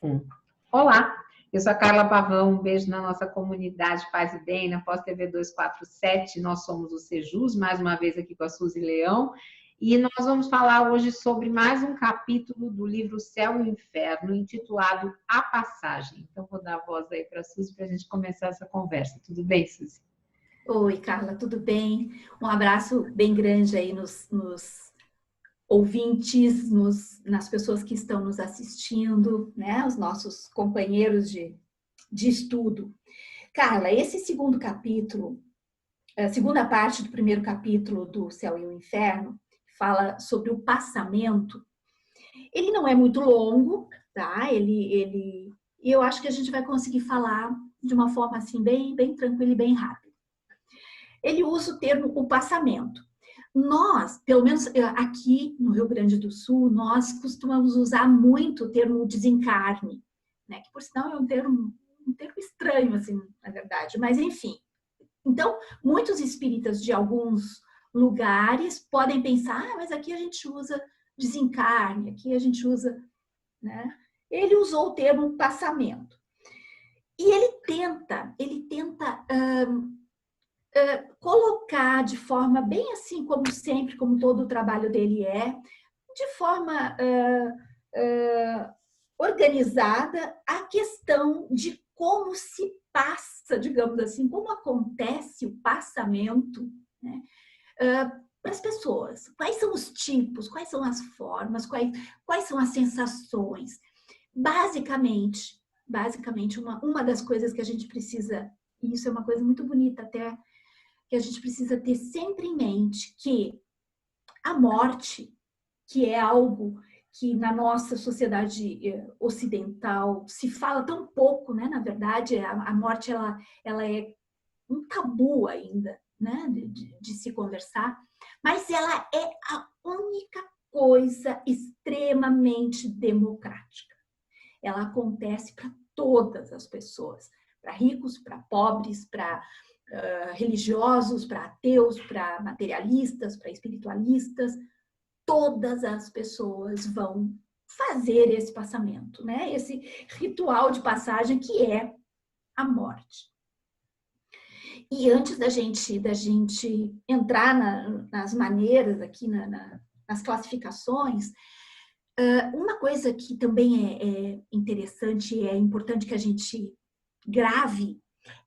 Um. Olá, eu sou a Carla Pavão, um beijo na nossa comunidade Paz e Bem, na Pós-TV 247, nós somos o Sejus, mais uma vez aqui com a Suzy Leão, e nós vamos falar hoje sobre mais um capítulo do livro Céu e Inferno, intitulado A Passagem. Então, vou dar a voz aí para a Suzy para a gente começar essa conversa. Tudo bem, Suzy? Oi, Carla, tudo bem? Um abraço bem grande aí nos ouvintes, nas pessoas que estão nos assistindo, né? Os nossos companheiros de estudo. Carla, esse segundo capítulo, a segunda parte do primeiro capítulo do Céu e o Inferno, fala sobre o passamento. Ele não é muito longo, tá? E eu acho que a gente vai conseguir falar de uma forma assim bem tranquila e bem rápida. Ele usa o termo o passamento. Nós, pelo menos aqui no Rio Grande do Sul, nós costumamos usar muito o termo desencarne, né? Que por sinal é um termo estranho, assim, na verdade, mas enfim. Então, muitos espíritas de alguns lugares podem pensar, mas aqui a gente usa desencarne, aqui a gente usa, né? Ele usou o termo passamento. E ele tenta colocar de forma bem assim, como sempre, como todo o trabalho dele de forma organizada, a questão de como se passa, digamos assim, como acontece o passamento, né, para as pessoas. Quais são os tipos, quais são as formas, quais são as sensações. Basicamente, uma das coisas que a gente precisa, e isso é uma coisa muito bonita até, que a gente precisa ter sempre em mente que a morte, que é algo que na nossa sociedade ocidental se fala tão pouco, né? Na verdade, a morte ela é um tabu ainda, né? De se conversar, mas ela é a única coisa extremamente democrática. Ela acontece para todas as pessoas, para ricos, para pobres, para religiosos, para ateus, para materialistas, para espiritualistas, todas as pessoas vão fazer esse passamento, né? Esse ritual de passagem que é a morte. E antes da gente entrar nas maneiras aqui, nas classificações, uma coisa que também é interessante e é importante que a gente grave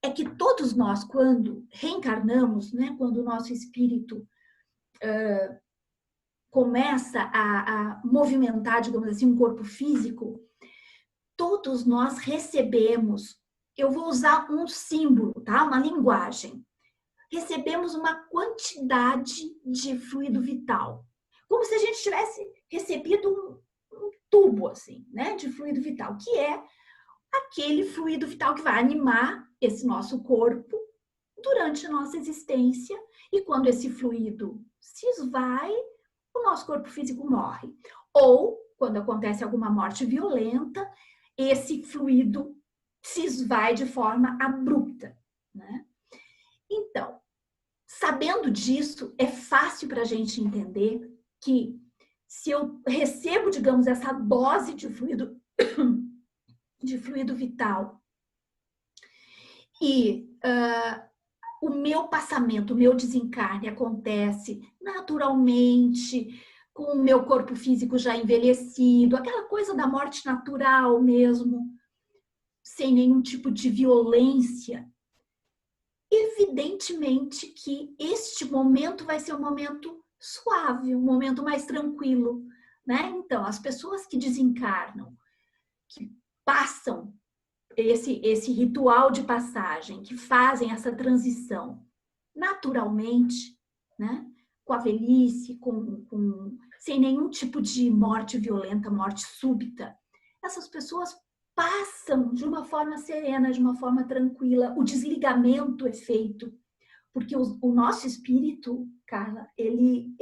é que todos nós, quando reencarnamos, né, quando o nosso espírito começa a movimentar, digamos assim, um corpo físico, todos nós recebemos, eu vou usar um símbolo, tá? Uma linguagem. Recebemos uma quantidade de fluido vital, como se a gente tivesse recebido um tubo, assim, né, de fluido vital, que é aquele fluido vital que vai animar esse nosso corpo durante a nossa existência, e quando esse fluido se esvai, o nosso corpo físico morre. Ou, quando acontece alguma morte violenta, esse fluido se esvai de forma abrupta, né? Então, sabendo disso, é fácil para a gente entender que se eu recebo, digamos, essa dose de fluido vital e o meu passamento, o meu desencarne acontece naturalmente, com o meu corpo físico já envelhecido, aquela coisa da morte natural mesmo, sem nenhum tipo de violência, evidentemente que este momento vai ser um momento suave, um momento mais tranquilo, né? Então, as pessoas que desencarnam, que passam esse ritual de passagem, que fazem essa transição naturalmente, né? Com a velhice, sem nenhum tipo de morte violenta, morte súbita, essas pessoas passam de uma forma serena, de uma forma tranquila. O desligamento é feito, porque o nosso espírito, Carla, ele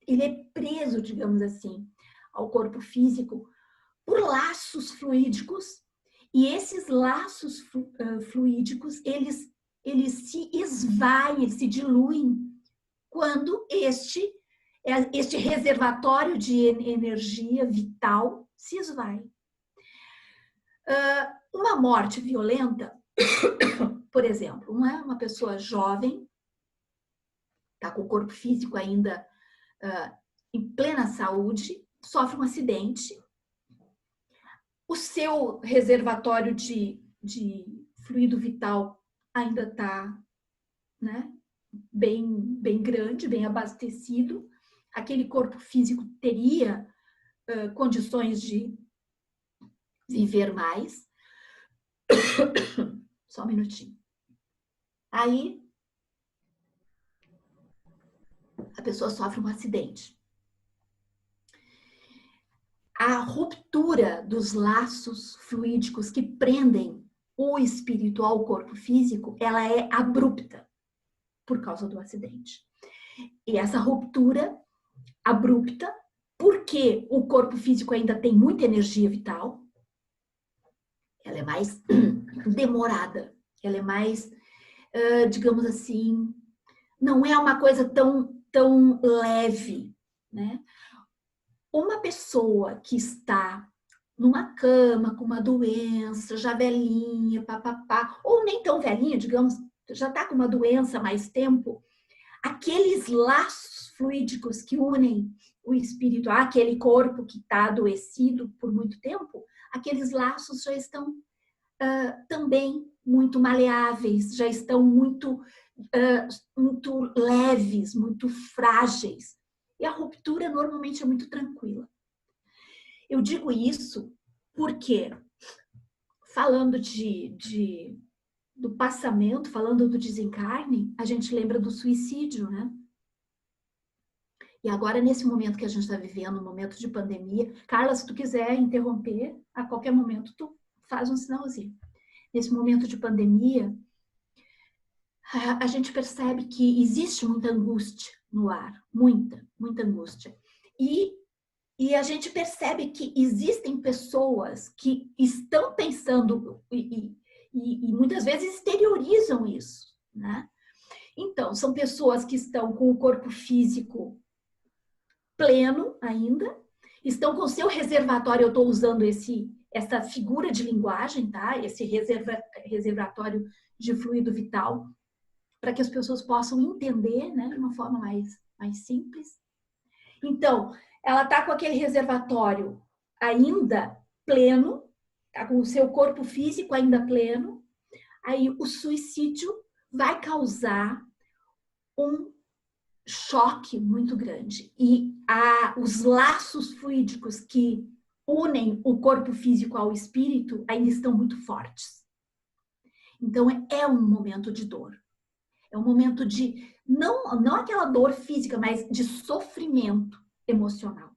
é preso, digamos assim, ao corpo físico por laços fluídicos, e esses laços fluídicos, eles se esvaem, eles se diluem quando este reservatório de energia vital se esvai. Uma morte violenta, por exemplo, não é uma pessoa jovem, está com o corpo físico ainda em plena saúde, sofre um acidente, o seu reservatório de fluido vital ainda está, né, bem grande, bem abastecido, aquele corpo físico teria condições de viver mais. Só um minutinho. Aí, a pessoa sofre um acidente. A ruptura dos laços fluídicos que prendem o espírito ao corpo físico, ela é abrupta por causa do acidente. E essa ruptura abrupta, porque o corpo físico ainda tem muita energia vital, ela é mais demorada, ela é mais, digamos assim, não é uma coisa tão leve, né? Uma pessoa que está numa cama com uma doença, já velhinha, papapá, ou nem tão velhinha, digamos, já está com uma doença há mais tempo, aqueles laços fluídicos que unem o espírito àquele corpo que está adoecido por muito tempo, aqueles laços já estão também muito maleáveis, já estão muito leves, muito frágeis. E a ruptura normalmente é muito tranquila. Eu digo isso porque, falando do passamento, falando do desencarne, a gente lembra do suicídio, né? E agora, nesse momento que a gente está vivendo, um momento de pandemia, Carla, se tu quiser interromper, a qualquer momento tu faz um sinalzinho. Nesse momento de pandemia, a gente percebe que existe muita angústia no ar, muita angústia. E a gente percebe que existem pessoas que estão pensando e muitas vezes exteriorizam isso, né? Então, são pessoas que estão com o corpo físico pleno ainda, estão com o seu reservatório, eu estou usando essa figura de linguagem, tá? Esse reservatório de fluido vital, para que as pessoas possam entender, né, de uma forma mais simples. Então, ela está com aquele reservatório ainda pleno, está com o seu corpo físico ainda pleno, aí o suicídio vai causar um choque muito grande. E os laços fluídicos que unem o corpo físico ao espírito ainda estão muito fortes. Então, é um momento de dor. É um momento de, não aquela dor física, mas de sofrimento emocional,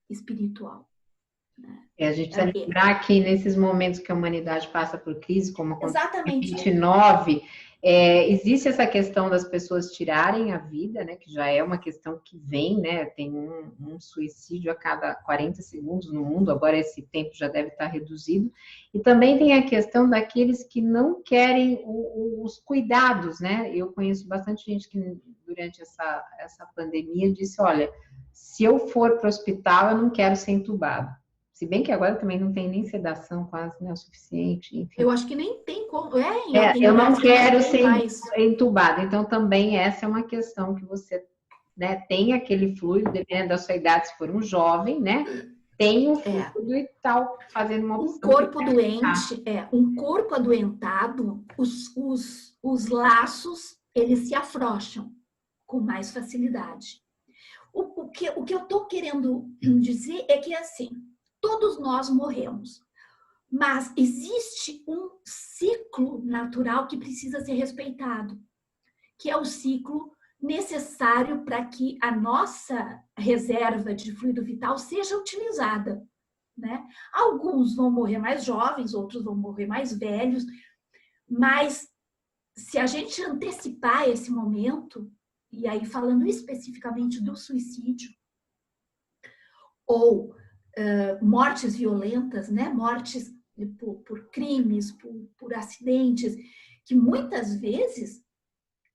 espiritual. A gente precisa lembrar que nesses momentos que a humanidade passa por crise, como aconteceu em 2029, existe essa questão das pessoas tirarem a vida, né, que já é uma questão que vem, né, tem um suicídio a cada 40 segundos no mundo, agora esse tempo já deve estar reduzido, e também tem a questão daqueles que não querem os cuidados, né, eu conheço bastante gente que durante essa pandemia disse, olha, se eu for para o hospital, eu não quero ser entubado. Se bem que agora também não tem nem sedação quase, né, o suficiente. Enfim. Eu acho que nem tem como. Eu não quero ser entubado. Então, também essa é uma questão que você, né, tem aquele fluido, dependendo da sua idade, se for um jovem, né, tem o fluido e tal, fazendo uma opção. Um corpo doente, um corpo adoentado, os laços, eles se afrouxam com mais facilidade. O que eu estou querendo dizer é que, assim, todos nós morremos, mas existe um ciclo natural que precisa ser respeitado, que é o ciclo necessário para que a nossa reserva de fluido vital seja utilizada, né? Alguns vão morrer mais jovens, outros vão morrer mais velhos, mas se a gente antecipar esse momento, e aí falando especificamente do suicídio, ou mortes violentas, né? Mortes por crimes, por acidentes, que muitas vezes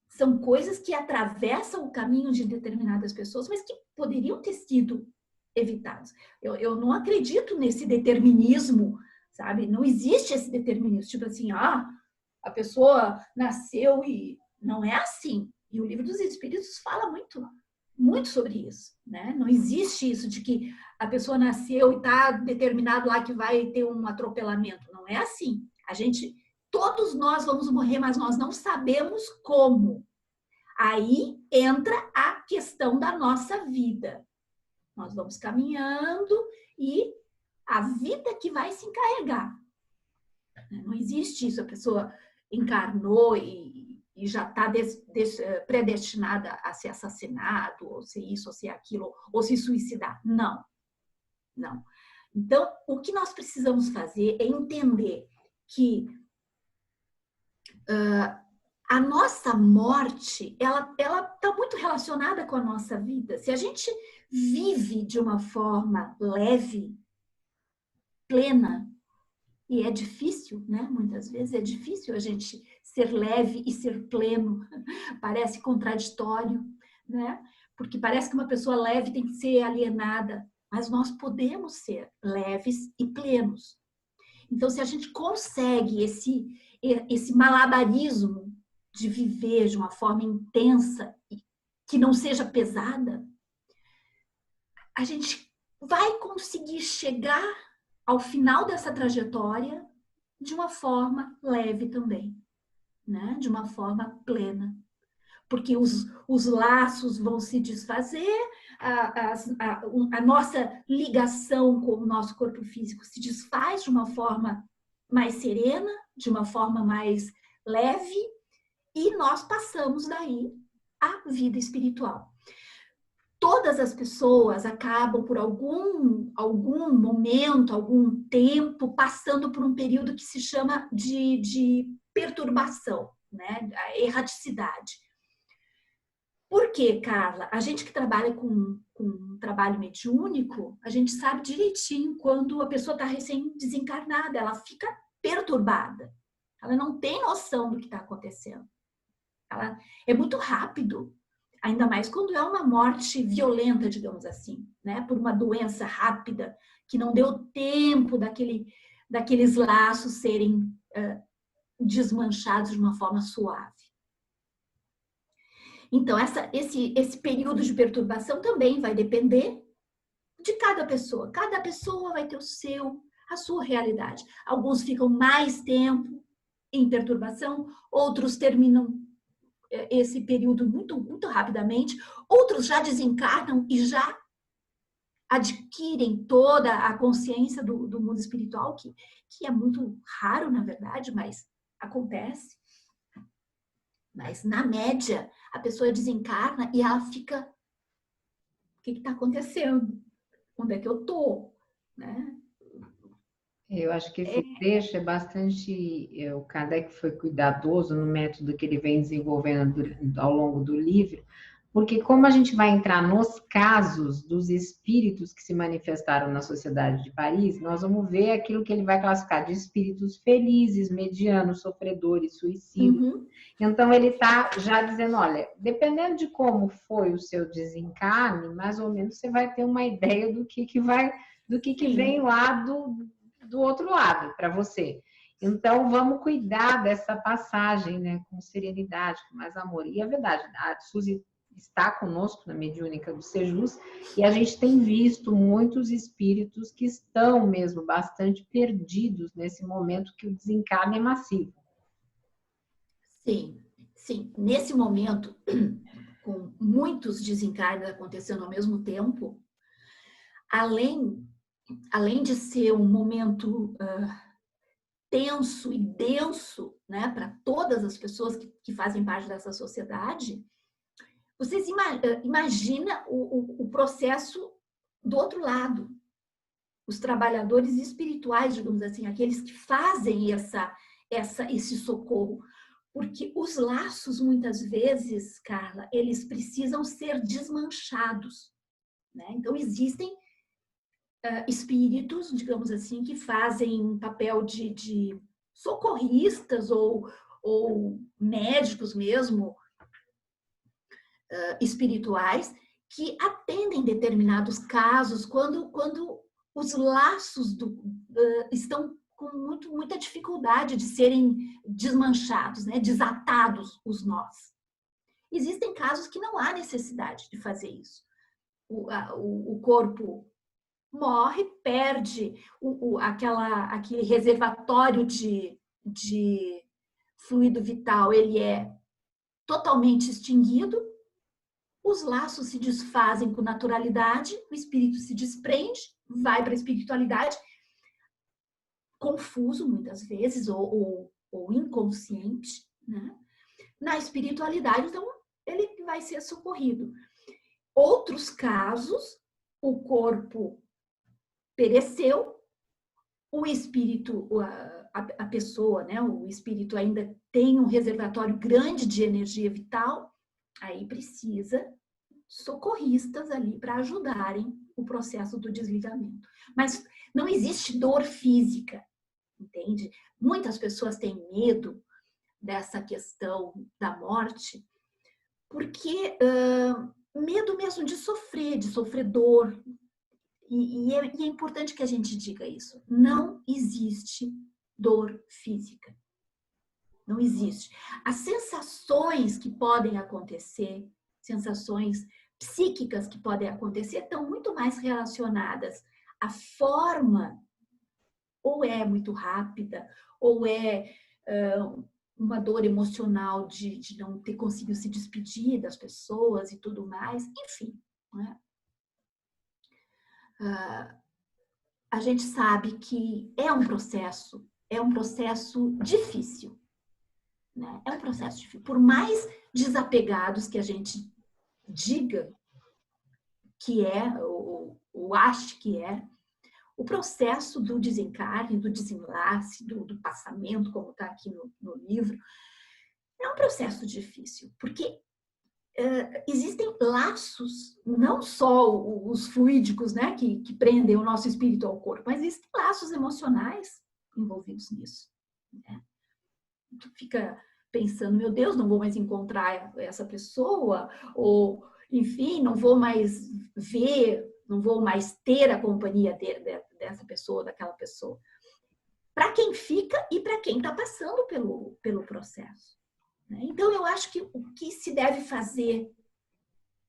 são coisas que atravessam o caminho de determinadas pessoas, mas que poderiam ter sido evitados. Eu não acredito nesse determinismo sabe? Não existe esse determinismo, tipo assim, a pessoa nasceu e não é assim. E o Livro dos Espíritos fala muito sobre isso, né? Não existe isso de que a pessoa nasceu e está determinado lá que vai ter um atropelamento. Não é assim. Todos nós vamos morrer, mas nós não sabemos como. Aí entra a questão da nossa vida. Nós vamos caminhando e a vida que vai se encarregar. Não existe isso, a pessoa encarnou e já está predestinada a ser assassinado, ou ser isso, ou ser aquilo, ou se suicidar. Não, não. Então, o que nós precisamos fazer é entender que a nossa morte, ela está muito relacionada com a nossa vida. Se a gente vive de uma forma leve, plena, e é difícil, né? Muitas vezes é difícil a gente ser leve e ser pleno. Parece contraditório, né? Porque parece que uma pessoa leve tem que ser alienada, mas nós podemos ser leves e plenos. Então, se a gente consegue esse malabarismo de viver de uma forma intensa, que não seja pesada, a gente vai conseguir chegar ao final dessa trajetória de uma forma leve também, né? De uma forma plena. Porque os laços vão se desfazer, a nossa ligação com o nosso corpo físico se desfaz de uma forma mais serena, de uma forma mais leve, e nós passamos daí à vida espiritual. Todas as pessoas acabam por algum momento, algum tempo, passando por um período que se chama de perturbação, né? A erraticidade. Por quê, Carla? A gente que trabalha com trabalho mediúnico, a gente sabe direitinho quando a pessoa está recém-desencarnada, ela fica perturbada. Ela não tem noção do que está acontecendo. É muito rápido. Ainda mais quando é uma morte violenta, digamos assim, né? Por uma doença rápida, que não deu tempo daqueles laços serem desmanchados de uma forma suave. Então, esse período de perturbação também vai depender de cada pessoa. Cada pessoa vai ter a sua realidade. Alguns ficam mais tempo em perturbação, outros terminam esse período muito, muito rapidamente, outros já desencarnam e já adquirem toda a consciência do mundo espiritual, que é muito raro, na verdade, mas acontece. Mas, na média, a pessoa desencarna e ela fica... O que está acontecendo? Onde é que eu estou? Né? Eu acho que esse trecho é bastante... O Kardec foi cuidadoso no método que ele vem desenvolvendo ao longo do livro, porque como a gente vai entrar nos casos dos espíritos que se manifestaram na Sociedade de Paris, nós vamos ver aquilo que ele vai classificar de espíritos felizes, medianos, sofredores, suicidas. Uhum. Então, ele está já dizendo, olha, dependendo de como foi o seu desencarne, mais ou menos você vai ter uma ideia do que vem lá do outro lado para você. Então, vamos cuidar dessa passagem, né, com serenidade, com mais amor. E é verdade, a Suzy está conosco na mediúnica do Sejus, e a gente tem visto muitos espíritos que estão mesmo bastante perdidos nesse momento que o desencarne é massivo. Sim, sim. Nesse momento, com muitos desencarnes acontecendo ao mesmo tempo, além de ser um momento tenso e denso, né, para todas as pessoas que fazem parte dessa sociedade, vocês imaginam o processo do outro lado. Os trabalhadores espirituais, digamos assim, aqueles que fazem esse socorro. Porque os laços, muitas vezes, Carla, eles precisam ser desmanchados. Né? Então, existem espíritos, digamos assim, que fazem um papel de socorristas ou médicos mesmo, espirituais, que atendem determinados casos quando os laços estão com muita dificuldade de serem desmanchados, né? Desatados os nós. Existem casos que não há necessidade de fazer isso. O corpo morre, perde aquele reservatório de fluido vital, ele é totalmente extinguido, os laços se desfazem com naturalidade, o espírito se desprende, vai para a espiritualidade, confuso muitas vezes, ou inconsciente, né? Na espiritualidade, então, ele vai ser socorrido. Outros casos, o corpo pereceu, o espírito, a pessoa, né? O espírito ainda tem um reservatório grande de energia vital, aí precisa socorristas ali para ajudarem o processo do desligamento. Mas não existe dor física, entende? Muitas pessoas têm medo dessa questão da morte, porque medo mesmo de sofrer dor. E é importante que a gente diga isso. Não existe dor física. Não existe. As sensações que podem acontecer, sensações psíquicas que podem acontecer, estão muito mais relacionadas à forma, ou é muito rápida, ou é uma dor emocional de não ter conseguido se despedir das pessoas e tudo mais, enfim. Né? A gente sabe que é um processo difícil. Né? É um processo difícil. Por mais desapegados que a gente diga que é, ou ache que é, o processo do desencarne, do desenlace, do passamento, como está aqui no livro, é um processo difícil, porque existem laços, não só os fluídicos, né, que prendem o nosso espírito ao corpo, mas existem laços emocionais envolvidos nisso. Né? Tu fica pensando, meu Deus, não vou mais encontrar essa pessoa, ou, enfim, não vou mais ver, não vou mais ter a companhia dessa pessoa, daquela pessoa. Para quem fica e para quem está passando pelo processo. Né? Então, eu acho que o que se deve fazer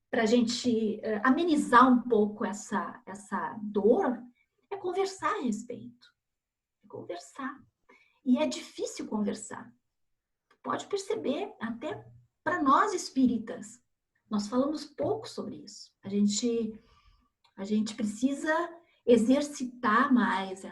para a gente amenizar um pouco essa dor é conversar a respeito. Conversar. E é difícil conversar. Pode perceber, até para nós espíritas, nós falamos pouco sobre isso. A gente precisa exercitar mais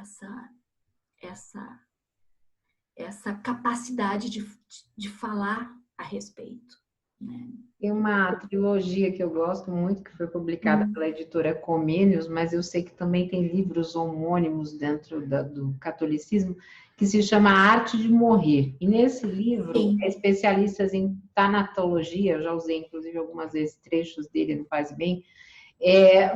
essa capacidade de falar a respeito. Né? Tem uma trilogia que eu gosto muito, que foi publicada pela editora Comênios, mas eu sei que também tem livros homônimos dentro do catolicismo, que se chama A Arte de Morrer. E nesse livro, especialistas em tanatologia, eu já usei inclusive algumas vezes trechos dele no Faz Bem,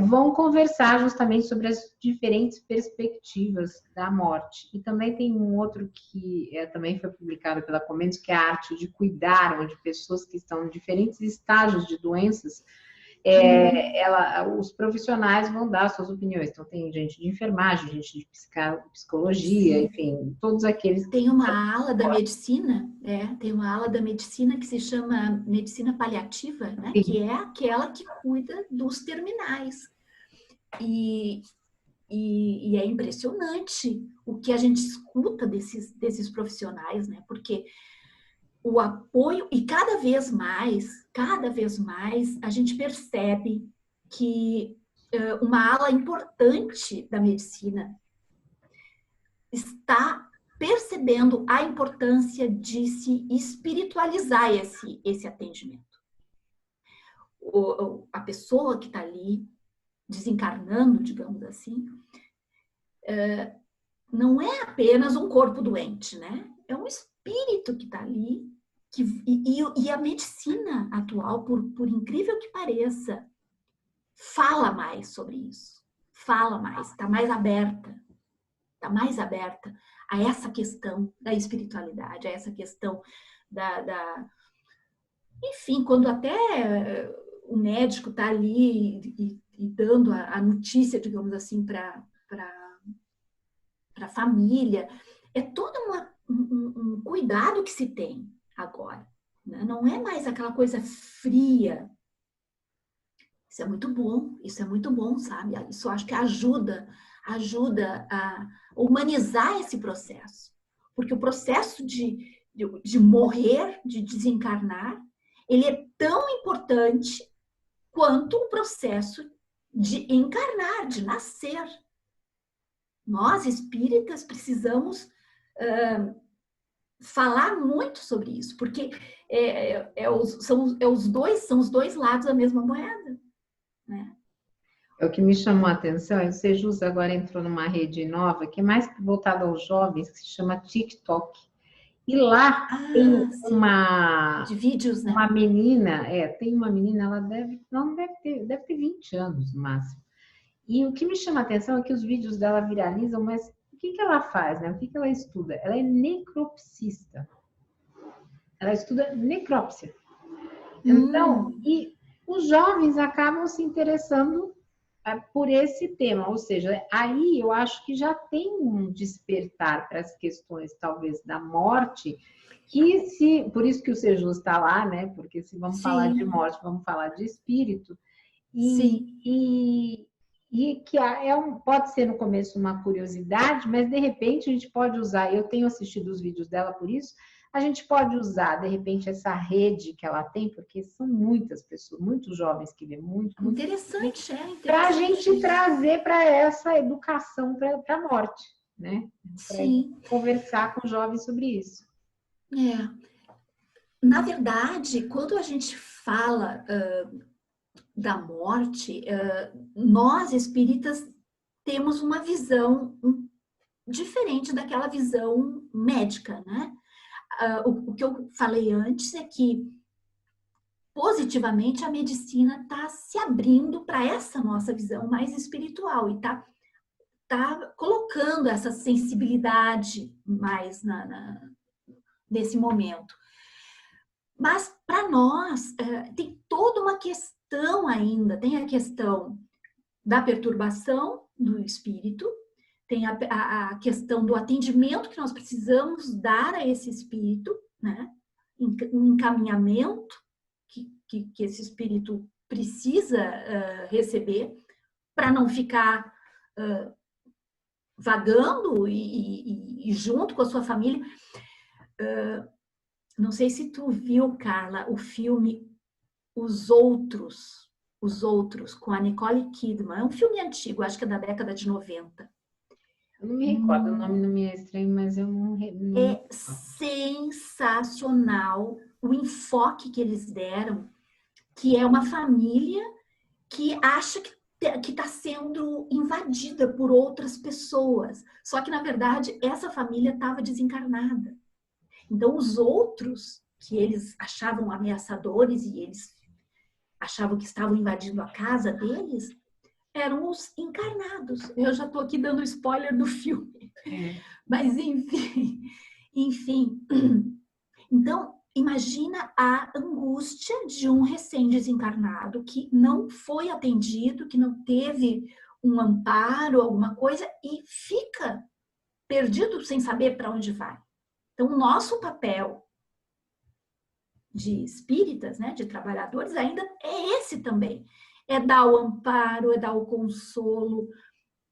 vão conversar justamente sobre as diferentes perspectivas da morte. E também tem um outro que também foi publicado pela Comênios, que é a Arte de Cuidar, onde pessoas que estão em diferentes estágios de doenças, os profissionais vão dar suas opiniões. Então, tem gente de enfermagem, gente de psicologia, enfim, todos aqueles... Tem uma ala da medicina, que se chama medicina paliativa, né? Que é aquela que cuida dos terminais. E é impressionante o que a gente escuta desses profissionais, né? Porque o apoio, e cada vez mais, a gente percebe que uma ala importante da medicina está percebendo a importância de se espiritualizar esse atendimento. A pessoa que está ali desencarnando, digamos assim, não é apenas um corpo doente, né? É um espírito que está ali, e a medicina atual, por incrível que pareça, fala mais sobre isso. Fala mais, está mais aberta a essa questão da espiritualidade, a essa questão enfim, quando até o médico está ali e dando a notícia, digamos assim, para a família, é todo um cuidado que se tem agora, né? Não é mais aquela coisa fria. Isso é muito bom, sabe? Isso acho que ajuda a humanizar esse processo. Porque o processo de morrer, de desencarnar, ele é tão importante quanto o processo de encarnar, de nascer. Nós, espíritas, precisamos falar muito sobre isso, porque são os dois lados da mesma moeda, né? É o que me chamou a atenção, é o Sejus agora entrou numa rede nova, que é mais voltada aos jovens, que se chama TikTok. E lá tem de vídeos, né? uma menina, tem uma menina, ela não deve ter 20 anos no máximo. E o que me chama a atenção é que os vídeos dela viralizam, mas o que ela faz, né? O que ela estuda? Ela é necropsista. Ela estuda necrópsia. Então, e os jovens acabam se interessando por esse tema, ou seja, aí eu acho que já tem um despertar para as questões, talvez, da morte, por isso que o Sejus está lá, né? Porque se vamos falar de morte, vamos falar de espírito, e que pode ser no começo uma curiosidade, mas de repente a gente pode usar, eu tenho assistido os vídeos dela por isso, a gente pode usar, de repente, essa rede que ela tem, porque são muitas pessoas, muitos jovens que vê muito interessante, para a gente trazer para essa educação para a morte, né? Para conversar com os jovens sobre isso. Na verdade, quando a gente fala da morte, nós espíritas temos uma visão diferente daquela visão médica, né? O que eu falei antes é que positivamente a medicina está se abrindo para essa nossa visão mais espiritual e tá colocando essa sensibilidade mais nesse momento. Mas para nós tem toda uma questão ainda, tem a questão da perturbação do espírito, tem a questão do atendimento que nós precisamos dar a esse espírito, né? Um encaminhamento que esse espírito precisa receber para não ficar vagando e junto com a sua família. Não sei se tu viu, Carla, o filme Os Outros, com a Nicole Kidman. É um filme antigo, acho que é da década de 90. Eu não me recordo, o nome não me é estranho, mas eu não É sensacional o enfoque que eles deram, que é uma família que acha que está sendo invadida por outras pessoas. Só que, na verdade, essa família estava desencarnada. Então, os outros, que eles achavam ameaçadores e eles achavam que estavam invadindo a casa deles, eram os encarnados. Eu já estou aqui dando spoiler do filme. Mas, enfim. Então, imagina a angústia de um recém-desencarnado que não foi atendido, que não teve um amparo, alguma coisa, e fica perdido sem saber para onde vai. Então, o nosso papel de espíritas, né, de trabalhadores, ainda é esse também. É dar o amparo, é dar o consolo,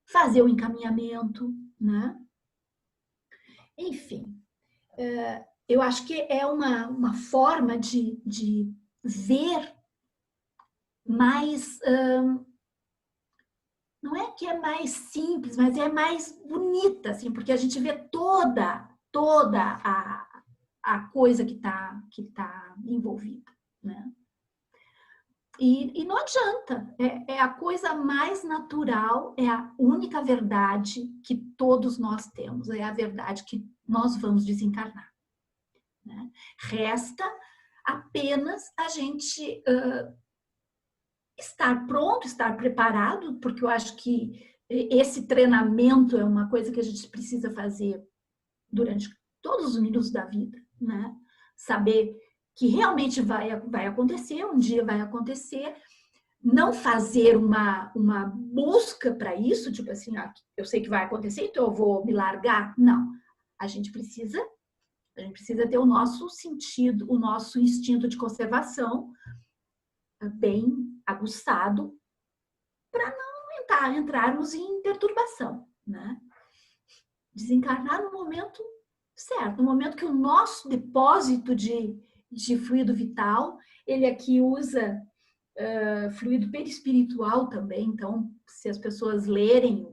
fazer o encaminhamento, né? Enfim, eu acho que é uma forma de ver mais... não é que é mais simples, mas é mais bonita, assim, porque a gente vê toda a coisa que tá envolvida, né? E não adianta, é a coisa mais natural, é a única verdade que todos nós temos, é a verdade que nós vamos desencarnar, né? Resta apenas a gente estar pronto, estar preparado, porque eu acho que esse treinamento é uma coisa que a gente precisa fazer durante todos os minutos da vida, né? Saber que realmente vai acontecer, um dia vai acontecer, não fazer uma busca para isso, tipo assim, eu sei que vai acontecer, então eu vou me largar. Não. a gente precisa ter o nosso sentido, o nosso instinto de conservação bem aguçado para não entrarmos em perturbação, né? Desencarnar no momento certo, no momento que o nosso depósito de fluido vital, ele aqui usa fluido perispiritual também, então, se as pessoas lerem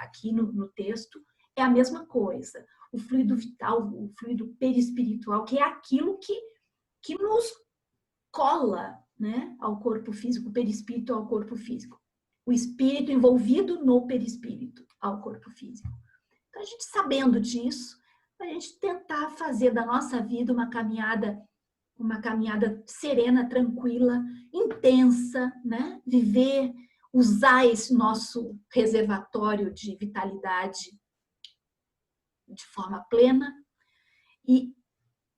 aqui no texto, é a mesma coisa. O fluido vital, o fluido perispiritual, que é aquilo que nos cola, né, ao corpo físico, o perispírito ao corpo físico. O espírito envolvido no perispírito ao corpo físico. Então, a gente sabendo disso, a gente tentar fazer da nossa vida uma caminhada serena, tranquila, intensa, né? Viver, usar esse nosso reservatório de vitalidade de forma plena e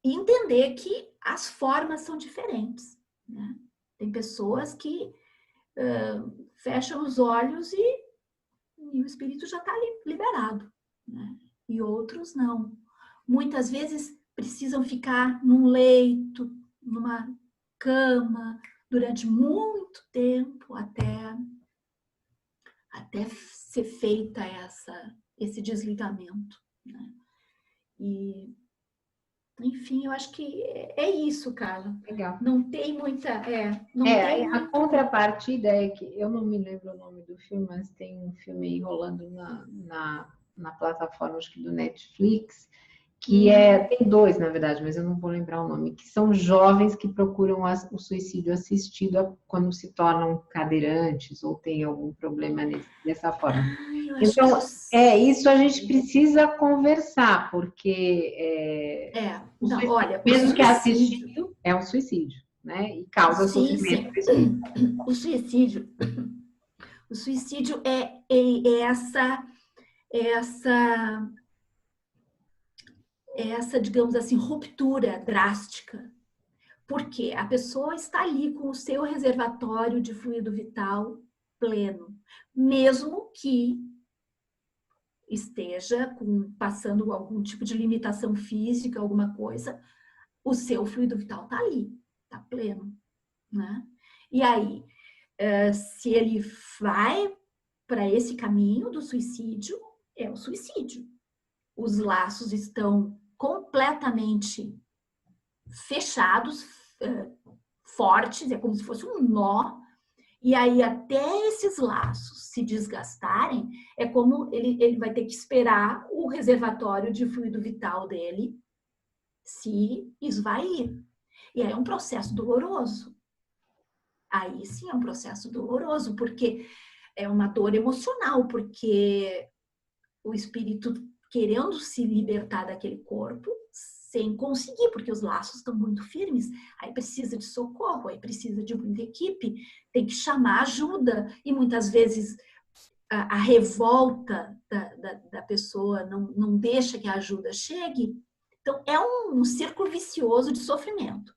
entender que as formas são diferentes, né? Tem pessoas que fecham os olhos e o espírito já está liberado, né? E outros não. Muitas vezes precisam ficar num leito, numa cama, durante muito tempo até ser feita esse desligamento, né? E, enfim, eu acho que é isso, Carla. Legal. Não tem muita... A contrapartida é que, eu não me lembro o nome do filme, mas tem um filme aí rolando na plataforma, acho que do Netflix, que tem dois, na verdade, mas eu não vou lembrar o nome, que são jovens que procuram o suicídio assistido quando se tornam cadeirantes ou tem algum problema dessa forma. Então, isso a gente precisa conversar, porque mesmo que assistido, é um suicídio, né? E causa sofrimento. O suicídio é essa, digamos assim, ruptura drástica. Porque a pessoa está ali com o seu reservatório de fluido vital pleno, mesmo que esteja passando algum tipo de limitação física, alguma coisa, o seu fluido vital está ali, está pleno, né? E aí, se ele vai para esse caminho do suicídio, é o suicídio. Os laços estão completamente fechados, fortes, é como se fosse um nó, e aí até esses laços se desgastarem, é como ele vai ter que esperar o reservatório de fluido vital dele se esvair. E aí é um processo doloroso. Aí sim é um processo doloroso, porque é uma dor emocional, porque o espírito querendo se libertar daquele corpo, sem conseguir, porque os laços estão muito firmes, aí precisa de socorro, aí precisa de muita equipe, tem que chamar ajuda, e muitas vezes a revolta da pessoa não deixa que a ajuda chegue. Então, é um círculo vicioso de sofrimento.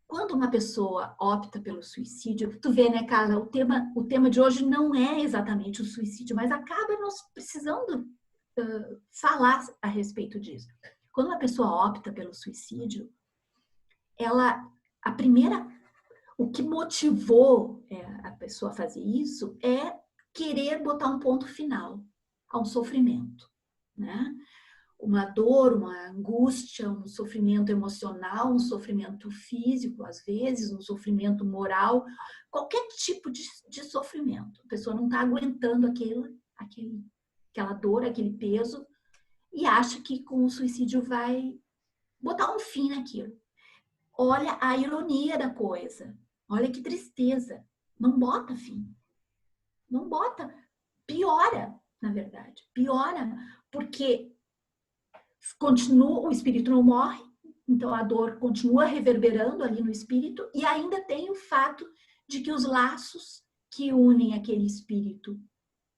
Quando uma pessoa opta pelo suicídio, tu vê, né, Carla, o tema de hoje não é exatamente o suicídio, mas acaba nós precisando falar a respeito disso. Quando uma pessoa opta pelo suicídio, o que motivou a pessoa a fazer isso é querer botar um ponto final ao sofrimento, né? Uma dor, uma angústia, um sofrimento emocional, um sofrimento físico, às vezes, um sofrimento moral, qualquer tipo de sofrimento. A pessoa não está aguentando aquela dor, aquele peso, e acha que com o suicídio vai botar um fim naquilo. Olha a ironia da coisa. Olha que tristeza. Não bota fim. Não bota. Piora, na verdade. Piora, porque o espírito não morre, então a dor continua reverberando ali no espírito, e ainda tem o fato de que os laços que unem aquele espírito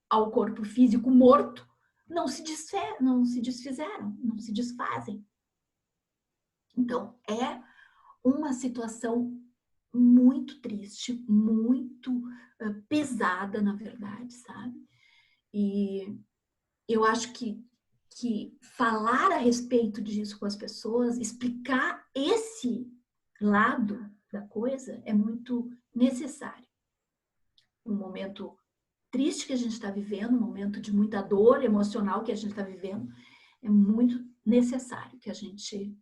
ao corpo físico morto não se desfizeram, não se desfazem. Então, é uma situação muito triste, muito pesada, na verdade, sabe? E eu acho que que falar a respeito disso com as pessoas, explicar esse lado da coisa é muito necessário. Um momento triste que a gente está vivendo, um momento de muita dor emocional que a gente está vivendo, é muito necessário que a gente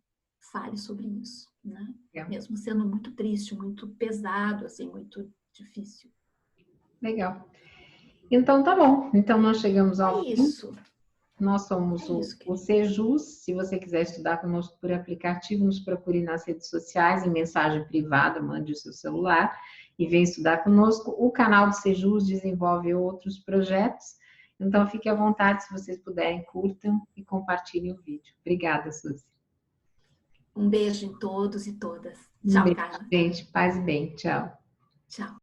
fale sobre isso, né? Mesmo sendo muito triste, muito pesado, assim, muito difícil. Legal. Então, tá bom. Então, nós chegamos ao fim. Isso. Nós somos o Sejus. Se você quiser estudar conosco por aplicativo, nos procure nas redes sociais, em mensagem privada, mande o seu celular e venha estudar conosco. O canal do Sejus desenvolve outros projetos. Então, fique à vontade, se vocês puderem, curtam e compartilhem o vídeo. Obrigada, Suzy. Um beijo em todos e todas. Tchau, Carla. Gente, paz e bem. Tchau. Tchau.